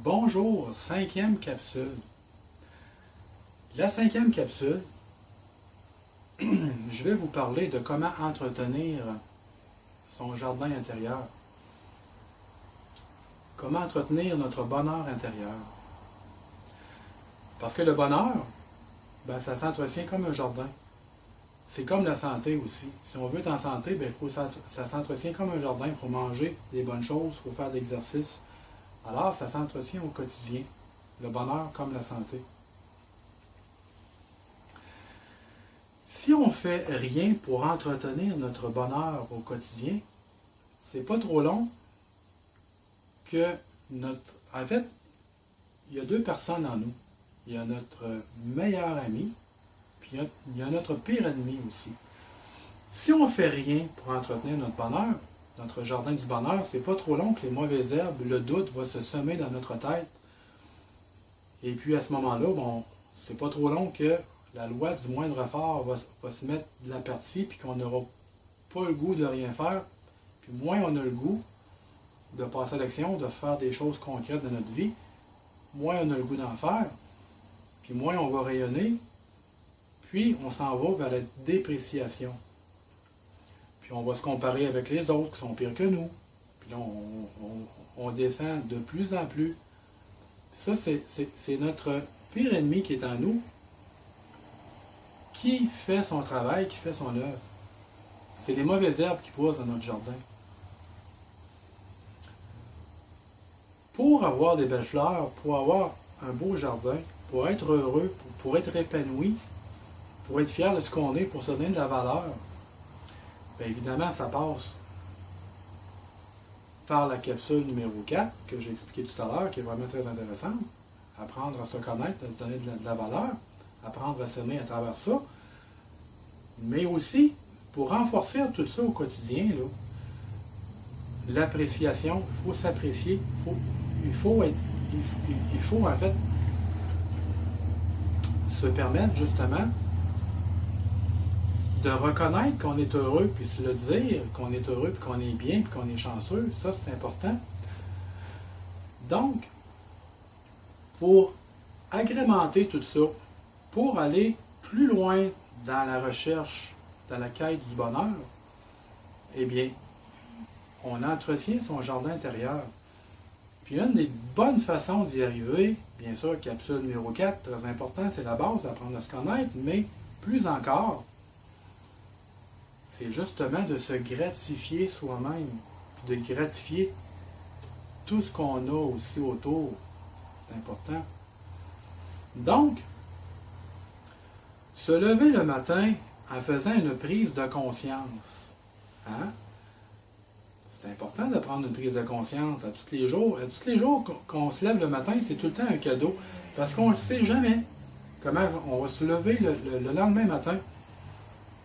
Bonjour, cinquième capsule. La cinquième capsule, je vais vous parler de comment entretenir son jardin intérieur. Comment entretenir notre bonheur intérieur. Parce que le bonheur, ça s'entretient comme un jardin. C'est comme la santé aussi. Si on veut être en santé, ça s'entretient comme un jardin. Il faut manger des bonnes choses, il faut faire de l'exercice. Alors, ça s'entretient au quotidien. Le bonheur comme la santé. Si on ne fait rien pour entretenir notre bonheur au quotidien, c'est pas trop long que En fait, il y a deux personnes en nous. Il y a notre meilleur ami, puis il y a notre pire ennemi aussi. Si on ne fait rien pour entretenir notre bonheur, notre jardin du bonheur, c'est pas trop long que les mauvaises herbes, le doute va se semer dans notre tête. Et puis à ce moment-là, c'est pas trop long que la loi du moindre effort va se mettre de la partie, puis qu'on n'aura pas le goût de rien faire. Puis moins on a le goût de passer à l'action, de faire des choses concrètes dans notre vie, moins on a le goût d'en faire, puis moins on va rayonner, puis on s'en va vers la dépréciation. Puis on va se comparer avec les autres qui sont pires que nous. Puis là, on descend de plus en plus. Ça, c'est notre pire ennemi qui est en nous, qui fait son travail, qui fait son œuvre. C'est les mauvaises herbes qui poussent dans notre jardin. Pour avoir des belles fleurs, pour avoir un beau jardin, pour être heureux, pour être épanoui, pour être fier de ce qu'on est, pour se donner de la valeur, bien évidemment, ça passe par la capsule numéro 4, que j'ai expliqué tout à l'heure, qui est vraiment très intéressante. Apprendre à se connaître, à se donner de la valeur, apprendre à s'aimer à travers ça. Mais aussi, pour renforcer tout ça au quotidien, l'appréciation, il faut s'apprécier, il faut en fait se permettre justement de reconnaître qu'on est heureux, puis se le dire, qu'on est heureux, puis qu'on est bien, puis qu'on est chanceux. Ça, c'est important. Donc, pour agrémenter tout ça, pour aller plus loin dans la recherche, dans la quête du bonheur, eh bien, on entretient son jardin intérieur. Puis une des bonnes façons d'y arriver, bien sûr, capsule numéro 4, très important, c'est la base, apprendre à se connaître, mais plus encore, c'est justement de se gratifier soi-même, de gratifier tout ce qu'on a aussi autour. C'est important. Donc, se lever le matin en faisant une prise de conscience. Hein? C'est important de prendre une prise de conscience à tous les jours. À tous les jours qu'on se lève le matin, c'est tout le temps un cadeau. Parce qu'on ne sait jamais comment on va se lever le lendemain matin.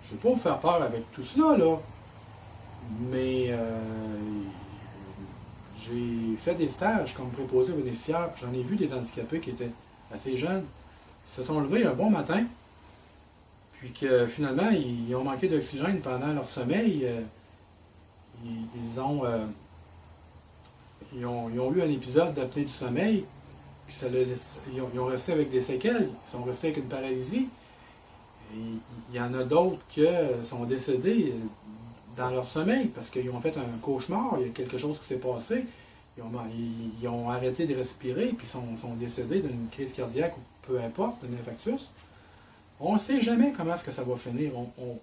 Je ne vais pas vous faire peur avec tout cela, mais j'ai fait des stages comme préposé aux bénéficiaires. J'en ai vu des handicapés qui étaient assez jeunes, qui se sont levés un bon matin, puis que finalement, ils ont manqué d'oxygène pendant leur sommeil. Ils ont eu un épisode d'apnée du sommeil, puis ils ont resté avec des séquelles, ils sont restés avec une paralysie. Et il y en a d'autres qui sont décédés dans leur sommeil parce qu'ils ont fait un cauchemar, il y a quelque chose qui s'est passé, ils ont arrêté de respirer, puis sont décédés d'une crise cardiaque ou peu importe, d'un infarctus. On ne sait jamais comment est-ce que ça va finir.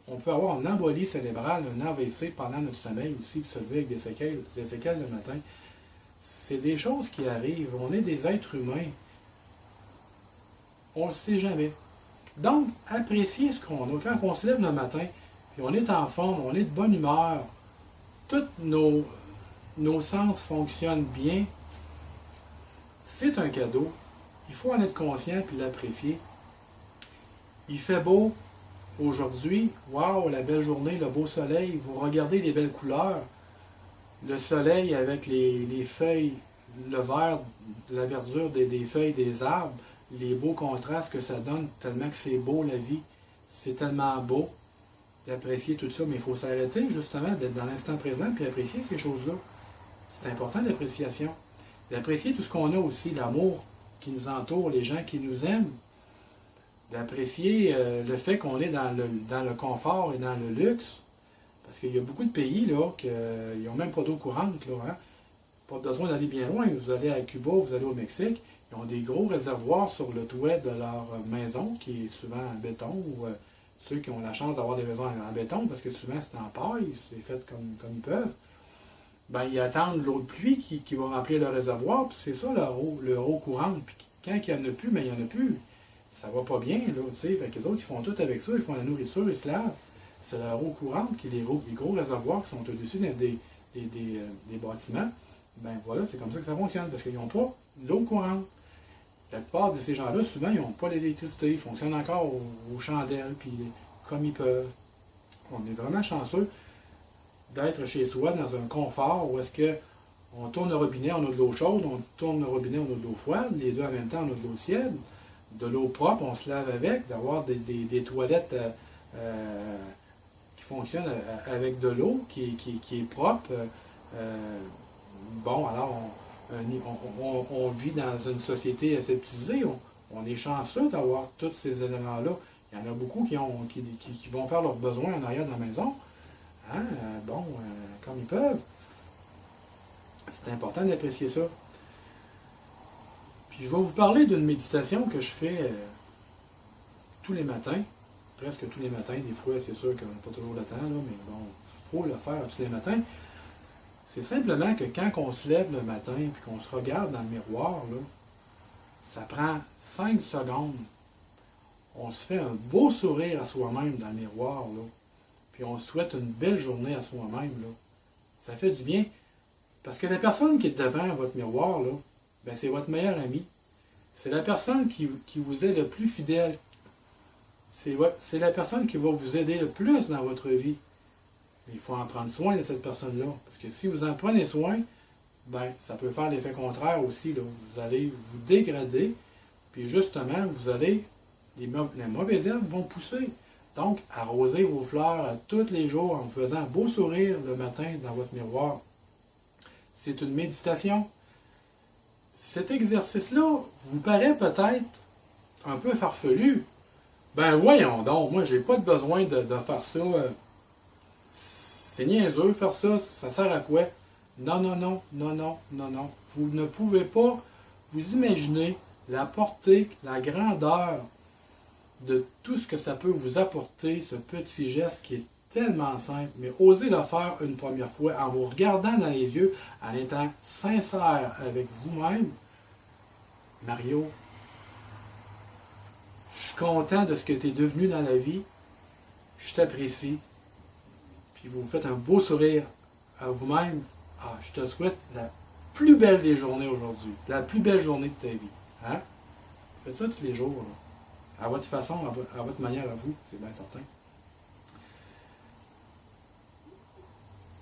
On peut avoir une embolie cérébrale, un AVC pendant notre sommeil aussi, puis se lever avec des séquelles le matin. C'est des choses qui arrivent. On est des êtres humains. On ne sait jamais. Donc, appréciez ce qu'on a. Quand on se lève le matin, puis on est en forme, on est de bonne humeur, tous nos sens fonctionnent bien, c'est un cadeau. Il faut en être conscient et l'apprécier. Il fait beau aujourd'hui. Waouh, la belle journée, le beau soleil. Vous regardez les belles couleurs. Le soleil avec les feuilles, le vert, la verdure des feuilles des arbres, les beaux contrastes que ça donne, tellement que c'est beau la vie. C'est tellement beau d'apprécier tout ça, mais il faut s'arrêter justement, d'être dans l'instant présent et apprécier ces choses-là. C'est important l'appréciation. d'apprécier tout ce qu'on a aussi, l'amour qui nous entoure, les gens qui nous aiment, d'apprécier le fait qu'on est dans le confort et dans le luxe. Parce qu'il y a beaucoup de pays là qui n'ont même pas d'eau courante. Là, hein? Pas besoin d'aller bien loin. Vous allez à Cuba, vous allez au Mexique, ils ont des gros réservoirs sur le toit de leur maison, qui est souvent en béton, ou ceux qui ont la chance d'avoir des maisons en béton, parce que souvent c'est en paille, c'est fait comme ils peuvent. Ben, ils attendent l'eau de pluie qui va remplir le réservoir, puis c'est ça leur eau courante. Puis quand il n'y en a plus, mais il n'y en a plus. Ça va pas bien, là, tu sais. Fait que les autres, ils font tout avec ça, ils font la nourriture, ils se lavent. C'est leur eau courante qui est les gros réservoirs qui sont au-dessus des bâtiments. Ben voilà, c'est comme ça que ça fonctionne, parce qu'ils n'ont pas l'eau courante. La plupart de ces gens-là, souvent, ils n'ont pas l'électricité, ils fonctionnent encore aux chandelles, puis comme ils peuvent. On est vraiment chanceux d'être chez soi dans un confort où est-ce que on tourne le robinet, on a de l'eau chaude, on tourne le robinet, on a de l'eau froide, les deux en même temps, on a de l'eau tiède, de l'eau propre, on se lave avec, d'avoir des toilettes qui fonctionnent avec de l'eau qui est propre. Bon, alors, on vit dans une société aseptisée, on est chanceux d'avoir tous ces éléments-là. Il y en a beaucoup qui vont faire leurs besoins en arrière de la maison, hein? Bon, comme ils peuvent. C'est important d'apprécier ça. Puis je vais vous parler d'une méditation que je fais tous les matins, presque tous les matins. Des fois, c'est sûr qu'on n'a pas toujours le temps, là, mais bon, il faut le faire tous les matins. C'est simplement que quand on se lève le matin et qu'on se regarde dans le miroir, là, ça prend 5 secondes. On se fait un beau sourire à soi-même dans le miroir, là, puis on souhaite une belle journée à soi-même. Là. Ça fait du bien. Parce que la personne qui est devant votre miroir, là, ben c'est votre meilleur ami. C'est la personne qui vous est le plus fidèle. C'est la personne qui va vous aider le plus dans votre vie. Mais il faut en prendre soin de cette personne-là. Parce que si vous en prenez soin, ben ça peut faire l'effet contraire aussi. Là. Vous allez vous dégrader. Puis justement, les mauvaises herbes vont pousser. Donc, arrosez vos fleurs tous les jours en vous faisant un beau sourire le matin dans votre miroir. C'est une méditation. Cet exercice-là vous paraît peut-être un peu farfelu. Ben voyons donc, moi j'ai pas de besoin de faire ça. C'est niaiseux faire ça, ça sert à quoi? Non, non, non, non, non, non, non. Vous ne pouvez pas vous imaginer la portée, la grandeur de tout ce que ça peut vous apporter, ce petit geste qui est tellement simple, mais osez le faire une première fois en vous regardant dans les yeux, en étant sincère avec vous-même. Mario, je suis content de ce que tu es devenu dans la vie, je t'apprécie, puis vous faites un beau sourire à vous-même. Ah, je te souhaite la plus belle des journées aujourd'hui, la plus belle journée de ta vie. Hein? Faites ça tous les jours, là. À votre façon, à votre manière à vous, c'est bien certain.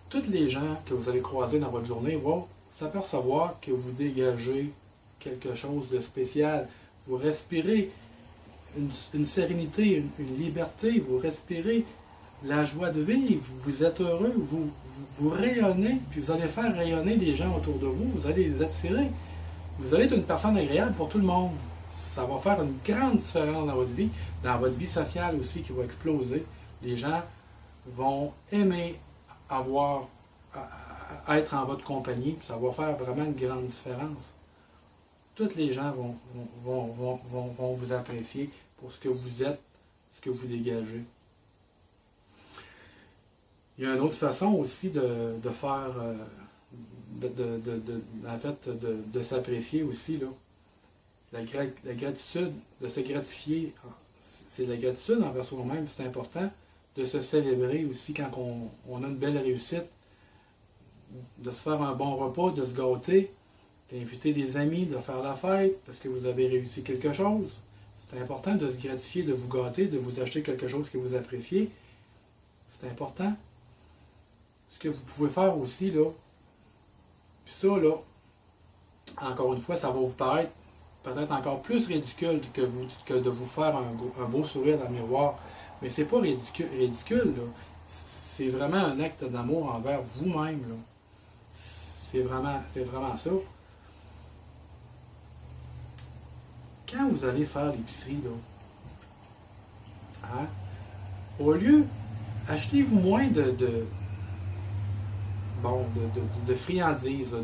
Toutes les gens que vous allez croiser dans votre journée vont s'apercevoir que vous dégagez quelque chose de spécial. Vous respirez une sérénité, une liberté, vous respirez la joie de vivre, vous êtes heureux, vous rayonnez, puis vous allez faire rayonner les gens autour de vous, vous allez les attirer. Vous allez être une personne agréable pour tout le monde. Ça va faire une grande différence dans votre vie sociale aussi qui va exploser. Les gens vont aimer être en votre compagnie, puis ça va faire vraiment une grande différence. Tous les gens vont vous apprécier pour ce que vous êtes, ce que vous dégagez. Il y a une autre façon aussi de faire, en fait, de s'apprécier aussi, là. La gratitude, de se gratifier, c'est la gratitude envers soi-même, c'est important de se célébrer aussi quand on a une belle réussite, de se faire un bon repas, de se gâter, d'inviter des amis, de faire la fête parce que vous avez réussi quelque chose. C'est important de se gratifier, de vous gâter, de vous acheter quelque chose que vous appréciez. C'est important. Ce que vous pouvez faire aussi, là, puis ça, là, encore une fois, ça va vous paraître peut-être encore plus ridicule que de vous faire un beau sourire dans le miroir. Mais c'est pas ridicule, là. C'est vraiment un acte d'amour envers vous-même, là. C'est vraiment ça. quand vous allez faire l'épicerie, là, hein, au lieu, achetez-vous moins de friandises,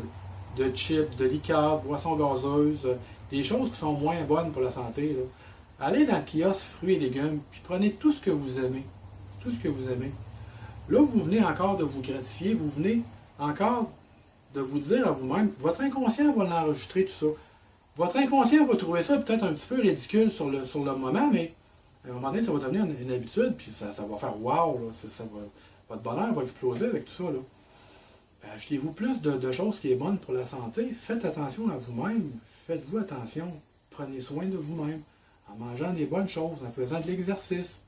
de chips, de liqueurs, de boissons gazeuses, des choses qui sont moins bonnes pour la santé. Là. Allez dans le kiosque fruits et légumes, puis prenez tout ce que vous aimez. Tout ce que vous aimez. Là, vous venez encore de vous gratifier, vous venez encore de vous dire à vous-même, votre inconscient va l'enregistrer tout ça. Votre inconscient va trouver ça peut-être un petit peu ridicule sur le moment, mais à un moment donné, ça va devenir une habitude, puis ça va faire wow, là, votre bonheur va exploser avec tout ça. Là. Achetez-vous plus de choses qui est bonnes pour la santé. Faites attention à vous-même. Faites-vous attention. Prenez soin de vous-même. En mangeant des bonnes choses, en faisant de l'exercice.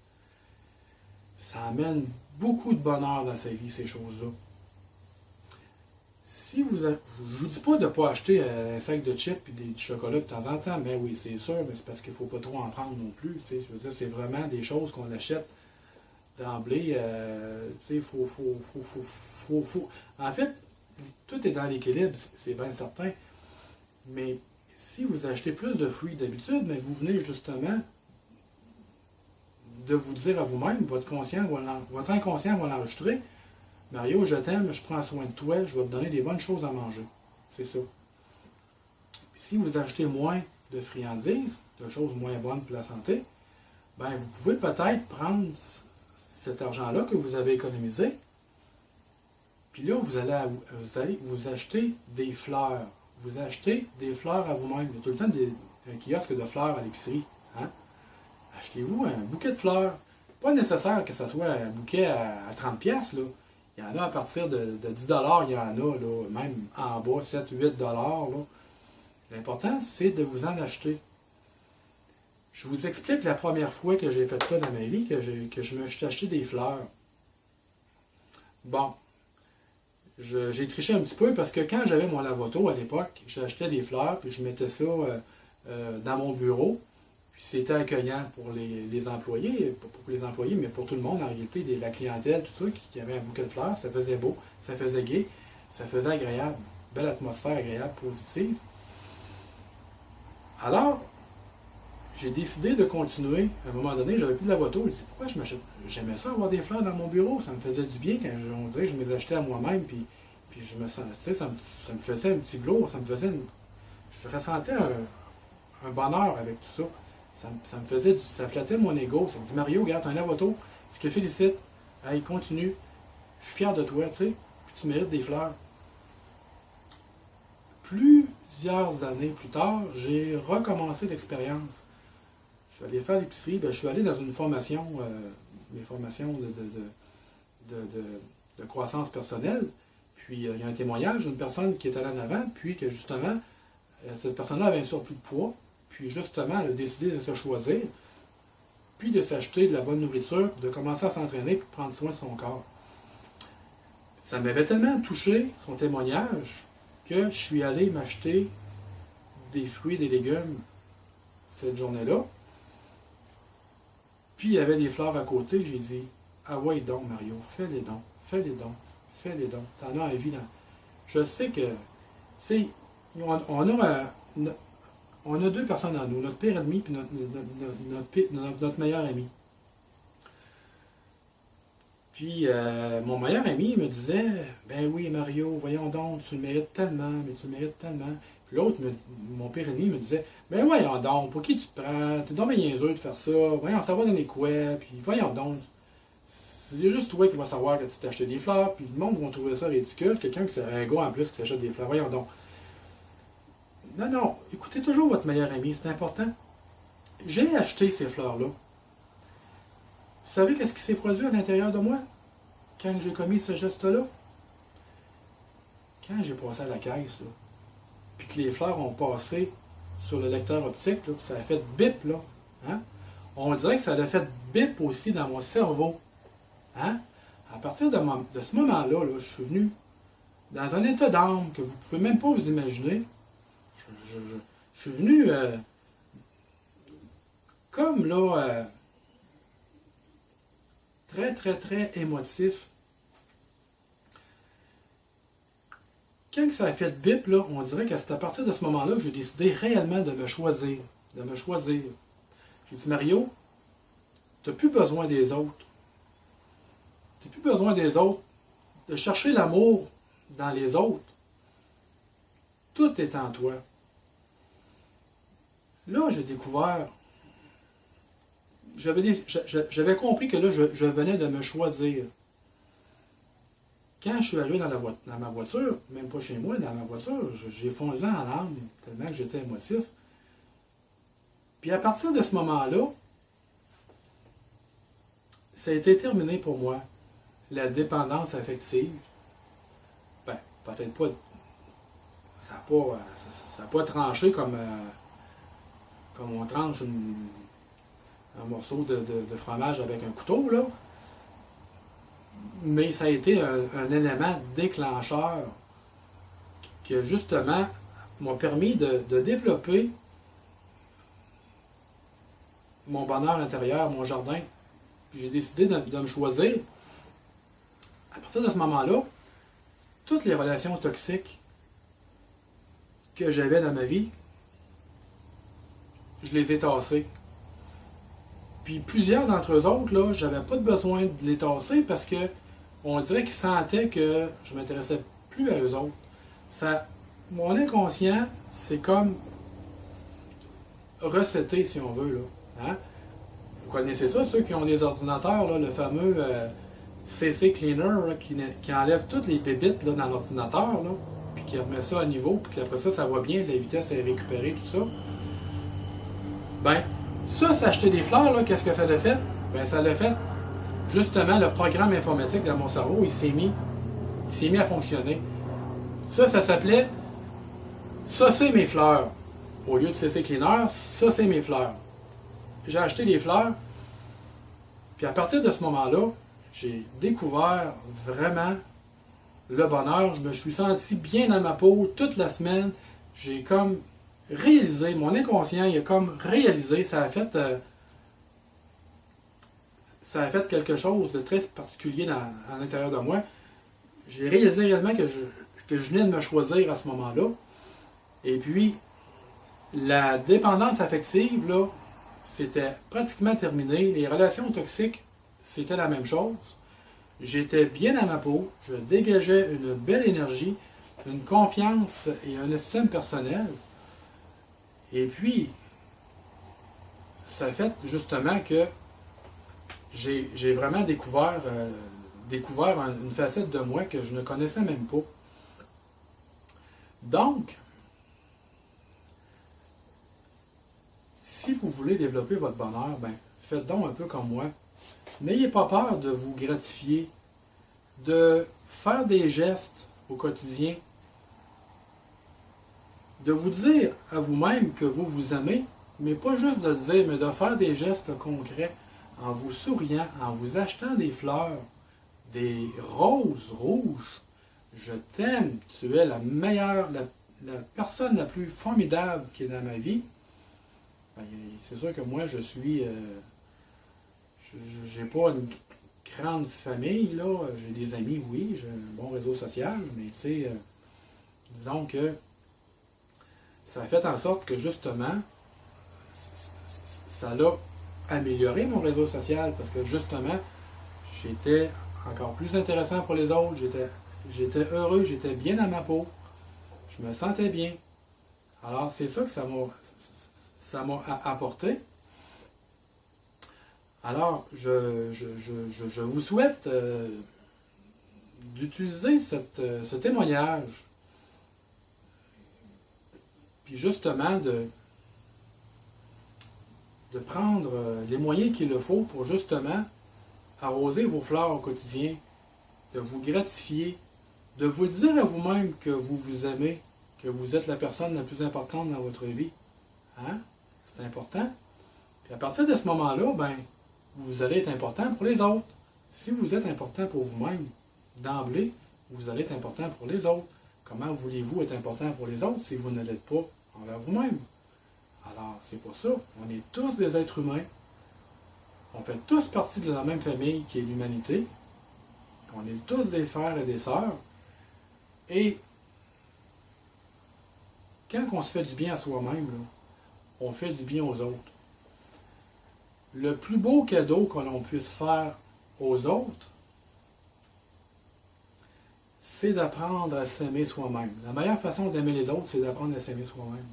Ça amène beaucoup de bonheur dans sa vie, ces choses-là. Si vous, je ne vous dis pas de ne pas acheter un sac de chips et du chocolat de temps en temps, mais oui, c'est sûr, mais c'est parce qu'il ne faut pas trop en prendre non plus. Je veux dire, c'est vraiment des choses qu'on achète d'emblée. En fait, tout est dans l'équilibre, c'est bien certain. Mais si vous achetez plus de fruits d'habitude, mais vous venez justement de vous dire à vous-même, votre inconscient va l'enregistrer. Mario, je t'aime, je prends soin de toi, je vais te donner des bonnes choses à manger. C'est ça. Puis si vous achetez moins de friandises, de choses moins bonnes pour la santé, ben vous pouvez peut-être prendre cet argent-là que vous avez économisé, puis là, vous allez vous acheter des fleurs. Vous achetez des fleurs à vous-même. Il y a tout le temps un kiosque de fleurs à l'épicerie. Hein? Achetez-vous un bouquet de fleurs. Pas nécessaire que ce soit un bouquet à 30$. Là. Il y en a à partir de 10$, il y en a, là, même en bas, 7-8$. L'important, c'est de vous en acheter. Je vous explique la première fois que j'ai fait ça dans ma vie, que je me suis acheté des fleurs. Bon, j'ai triché un petit peu parce que quand j'avais mon lave-auto à l'époque, j'achetais des fleurs, puis je mettais ça dans mon bureau. Puis c'était accueillant pour les employés, pas pour les employés, mais pour tout le monde, en réalité, la clientèle, tout ça, qui avait un bouquet de fleurs, ça faisait beau, ça faisait gai, ça faisait agréable, belle atmosphère agréable, positive. Alors, j'ai décidé de continuer. À un moment donné, j'avais plus de lave-auto. Je me dit, pourquoi je m'achète? J'aimais ça avoir des fleurs dans mon bureau, ça me faisait du bien quand on dirait que je me les achetais à moi-même, puis je me sentais, tu sais, ça me faisait un petit glow, je ressentais un bonheur avec tout ça. Ça me faisait, ça flattait mon ego. Ça me dit, Mario, regarde, t'as un lave-auto, je te félicite. Hey, continue. Je suis fier de toi, tu sais. Puis tu mérites des fleurs. Plusieurs années plus tard, j'ai recommencé l'expérience. Je suis allé faire l'épicerie, je suis allé dans une formation, des formations de croissance personnelle. Puis il y a un témoignage d'une personne qui est allée en avant, puis que justement, cette personne-là avait un surplus de poids. Puis justement, elle a décidé de se choisir, puis de s'acheter de la bonne nourriture, de commencer à s'entraîner, puis de prendre soin de son corps. Ça m'avait tellement touché, son témoignage, que je suis allé m'acheter des fruits et des légumes cette journée-là. Puis il y avait des fleurs à côté, j'ai dit, ah ouais donc Mario, fais les dons, fais les dons, fais les dons. T'en as envie. Je sais que, tu sais, on a deux personnes en nous, notre pire ennemi et notre meilleur ami. Puis mon meilleur ami me disait, ben oui Mario, voyons donc, tu le mérites tellement, mais tu le mérites tellement. Puis l'autre, mon pire ennemi, me disait, ben voyons donc, pour qui tu te prends? T'es donc bien niaiseux de faire ça, voyons, ça va dans les couets, puis voyons donc. C'est juste toi qui vas savoir que tu t'es acheté des fleurs, puis le monde va trouver ça ridicule, quelqu'un qui un gars en plus qui s'achète des fleurs, voyons donc. Non, non, écoutez toujours votre meilleur ami, c'est important. J'ai acheté ces fleurs-là. Vous savez qu'est-ce qui s'est produit à l'intérieur de moi quand j'ai commis ce geste-là? Quand j'ai passé à la caisse, là, puis que les fleurs ont passé sur le lecteur optique, là, puis ça a fait bip, là, hein? On dirait que ça a fait bip aussi dans mon cerveau. Hein? À partir de ce moment-là, je suis venu dans un état d'âme que vous ne pouvez même pas vous imaginer. Je suis venu comme là, très, très, très émotif. Quand ça a fait bip, là, on dirait que c'est à partir de ce moment-là que j'ai décidé réellement de me choisir, de me choisir. J'ai dit, Mario, tu n'as plus besoin des autres. Tu n'as plus besoin des autres. De chercher l'amour dans les autres. Tout est en toi. Là, j'ai découvert, j'avais compris que là, je venais de me choisir. Quand je suis arrivé dans ma voiture, même pas chez moi, dans ma voiture, j'ai fondu en larmes, tellement que j'étais émotif. Puis à partir de ce moment-là, ça a été terminé pour moi, la dépendance affective. Ben, peut-être pas, ça n'a pas tranché comme on tranche un morceau de fromage avec un couteau, là. Mais ça a été un élément déclencheur qui, justement, m'a permis de développer mon bonheur intérieur, mon jardin. J'ai décidé de me choisir. À partir de ce moment-là, toutes les relations toxiques que j'avais dans ma vie, je les ai tassées. Puis plusieurs d'entre eux autres, là, j'avais pas de besoin de les tasser parce que on dirait qu'ils sentaient que je m'intéressais plus à eux autres. Mon inconscient, c'est comme resetter, si on veut, là. Hein? Vous connaissez ça, ceux qui ont des ordinateurs, là, le fameux CC Cleaner, là, qui enlève toutes les bébites là, dans l'ordinateur, là, puis qui remet ça à niveau, puis qu'après ça va bien, la vitesse est récupérée, tout ça. Ben, ça, s'acheter des fleurs, là, qu'est-ce que ça l'a fait? Ben, ça l'a fait, justement, le programme informatique dans mon cerveau, il s'est mis à fonctionner. Ça s'appelait « Ça, c'est mes fleurs ». Au lieu de CC Cleaner, ça, c'est mes fleurs. J'ai acheté des fleurs, puis à partir de ce moment-là, j'ai découvert vraiment le bonheur. Je me suis senti bien dans ma peau toute la semaine. J'ai comme réalisé, mon inconscient, il a comme réalisé, ça a fait quelque chose de très particulier à l'intérieur de moi. J'ai réalisé réellement que je venais de me choisir à ce moment-là. Et puis, la dépendance affective, là, c'était pratiquement terminé. Les relations toxiques, c'était la même chose. J'étais bien à ma peau, je dégageais une belle énergie, une confiance et un estime personnel. Et puis, ça fait justement que j'ai vraiment découvert une facette de moi que je ne connaissais même pas. Donc, si vous voulez développer votre bonheur, ben, faites donc un peu comme moi. N'ayez pas peur de vous gratifier, de faire des gestes au quotidien, de vous dire à vous-même que vous vous aimez, mais pas juste de le dire, mais de faire des gestes concrets, en vous souriant, en vous achetant des fleurs, des roses rouges. Je t'aime, tu es la meilleure, la personne la plus formidable qui est dans ma vie. Ben, c'est sûr que moi, je suis... j'ai pas une grande famille, là. J'ai des amis, oui, j'ai un bon réseau social, mais tu sais, disons que ça a fait en sorte que justement, ça l'a amélioré mon réseau social parce que justement, j'étais encore plus intéressant pour les autres, j'étais heureux, j'étais bien dans ma peau, je me sentais bien. Alors, c'est ça que ça m'a apporté. Alors, je vous souhaite d'utiliser ce témoignage, puis justement de prendre les moyens qu'il le faut pour justement arroser vos fleurs au quotidien, de vous gratifier, de vous dire à vous-même que vous vous aimez, que vous êtes la personne la plus importante dans votre vie. Hein? C'est important. Puis à partir de ce moment-là, ben, vous allez être important pour les autres. Si vous êtes important pour vous-même, d'emblée, vous allez être important pour les autres. Comment voulez-vous être important pour les autres si vous ne l'êtes pas envers vous-même? Alors, c'est pour ça, on est tous des êtres humains. On fait tous partie de la même famille qui est l'humanité. On est tous des frères et des sœurs. Et quand on se fait du bien à soi-même, là, on fait du bien aux autres. Le plus beau cadeau que l'on puisse faire aux autres, c'est d'apprendre à s'aimer soi-même. La meilleure façon d'aimer les autres, c'est d'apprendre à s'aimer soi-même.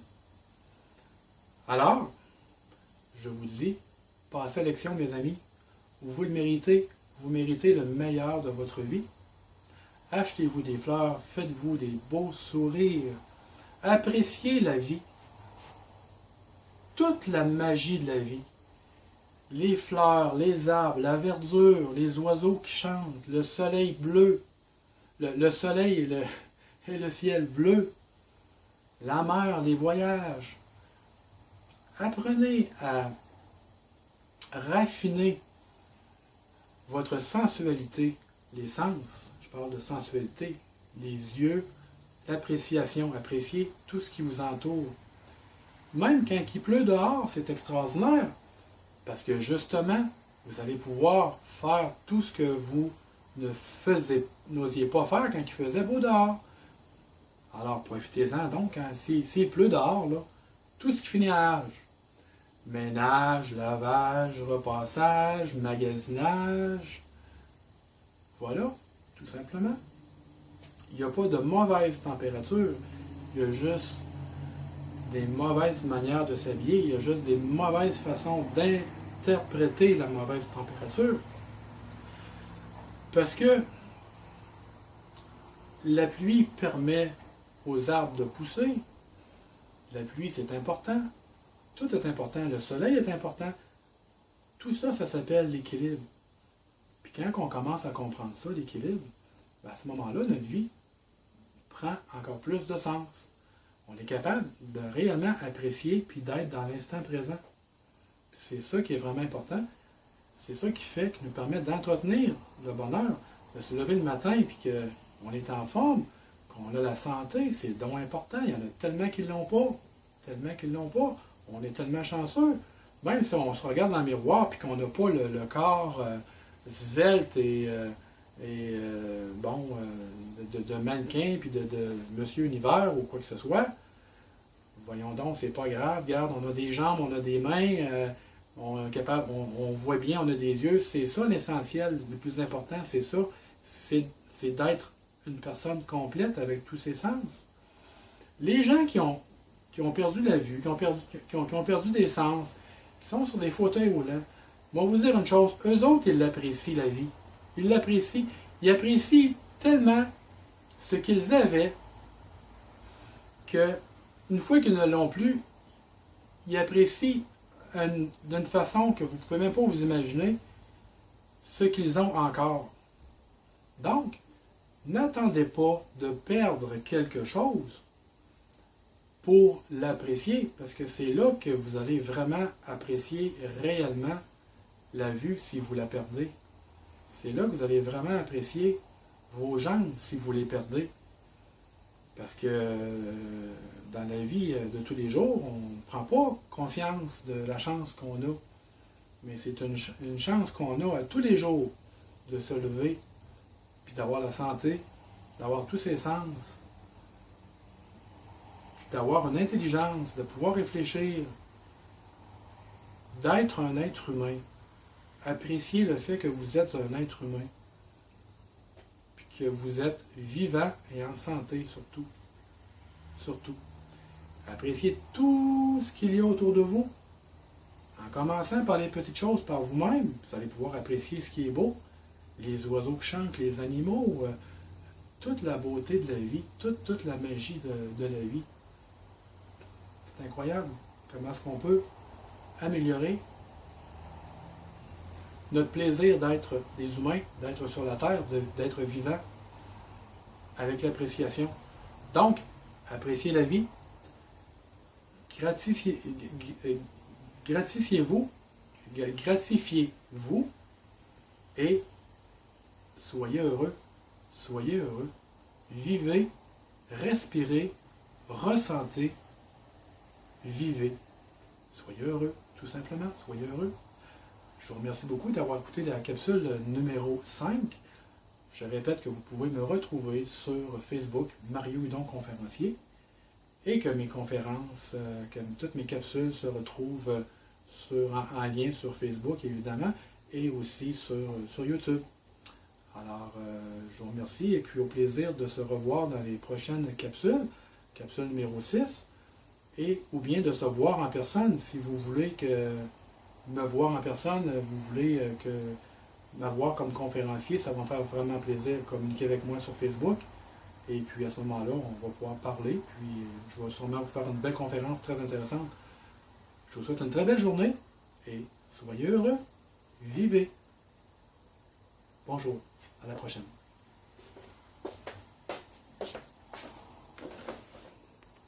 Alors, je vous dis, passez à l'action, mes amis. Vous le méritez. Vous méritez le meilleur de votre vie. Achetez-vous des fleurs, faites-vous des beaux sourires. Appréciez la vie. Toute la magie de la vie. Les fleurs, les arbres, la verdure, les oiseaux qui chantent, le soleil bleu, le soleil et le ciel bleu, la mer, les voyages. Apprenez à raffiner votre sensualité, les sens, je parle de sensualité, les yeux, l'appréciation, appréciez tout ce qui vous entoure. Même quand il pleut dehors, c'est extraordinaire, parce que justement, vous allez pouvoir faire tout ce que vous n'osiez pas faire quand il faisait beau dehors. Alors profitez-en donc, hein, s'il pleut dehors, là, tout ce qui finit à âge. Ménage, lavage, repassage, magasinage. Voilà, tout simplement. Il n'y a pas de mauvaise température. Il y a juste des mauvaises manières de s'habiller. Il y a juste des mauvaises façons d'interpréter la mauvaise température. Parce que la pluie permet aux arbres de pousser. La pluie, c'est important. Tout est important. Le soleil est important. Tout ça, ça s'appelle l'équilibre. Puis quand on commence à comprendre ça, l'équilibre, ben à ce moment-là, notre vie prend encore plus de sens. On est capable de réellement apprécier puis d'être dans l'instant présent. C'est ça qui est vraiment important. C'est ça qui fait, qui nous permet d'entretenir le bonheur, de se lever le matin puis qu'on est en forme, qu'on a la santé. C'est donc important. Il y en a tellement qui ne l'ont pas. Tellement qu'ils ne l'ont pas. On est tellement chanceux. Même si on se regarde dans le miroir et qu'on n'a pas le corps svelte de mannequin puis de Monsieur Univers ou quoi que ce soit, voyons donc, c'est pas grave. Regarde, on a des jambes, on a des mains, on est capable, on voit bien, on a des yeux. C'est ça l'essentiel, le plus important, c'est ça. C'est d'être une personne complète avec tous ses sens. Les gens qui ont perdu la vue, qui ont perdu des sens, qui sont sur des fauteuils roulants, vont vous dire une chose, eux autres, ils l'apprécient, la vie. Ils l'apprécient. Ils apprécient tellement ce qu'ils avaient que, une fois qu'ils ne l'ont plus, ils apprécient d'une façon que vous ne pouvez même pas vous imaginer ce qu'ils ont encore. Donc, n'attendez pas de perdre quelque chose pour l'apprécier, parce que c'est là que vous allez vraiment apprécier réellement la vue si vous la perdez. C'est là que vous allez vraiment apprécier vos jambes si vous les perdez. Parce que dans la vie de tous les jours, on ne prend pas conscience de la chance qu'on a. Mais c'est une chance qu'on a à tous les jours de se lever, puis d'avoir la santé, d'avoir tous ses sens, d'avoir une intelligence, de pouvoir réfléchir, d'être un être humain. Appréciez le fait que vous êtes un être humain, puis que vous êtes vivant et en santé surtout. Surtout. Appréciez tout ce qu'il y a autour de vous. En commençant par les petites choses par vous-même, vous allez pouvoir apprécier ce qui est beau. Les oiseaux qui chantent, les animaux, toute la beauté de la vie, toute la magie de la vie. C'est incroyable comment est-ce qu'on peut améliorer notre plaisir d'être des humains, d'être sur la terre, d'être vivant avec l'appréciation. Donc, appréciez la vie, gratifiez-vous et soyez heureux. Soyez heureux. Vivez, respirez, ressentez, vivez. Soyez heureux, tout simplement. Soyez heureux. Je vous remercie beaucoup d'avoir écouté la capsule numéro 5. Je répète que vous pouvez me retrouver sur Facebook, Mario Hudon Conférencier. et que mes conférences, que toutes mes capsules se retrouvent en lien sur Facebook, évidemment, et aussi sur YouTube. Alors, je vous remercie et puis au plaisir de se revoir dans les prochaines capsules, capsule numéro 6, ou bien de se voir en personne si vous voulez me voir en personne, vous voulez m'avoir comme conférencier, ça va me faire vraiment plaisir de communiquer avec moi sur Facebook. Et puis à ce moment-là, on va pouvoir parler, puis je vais sûrement vous faire une belle conférence très intéressante. Je vous souhaite une très belle journée et soyez heureux, vivez. Bonjour, à la prochaine.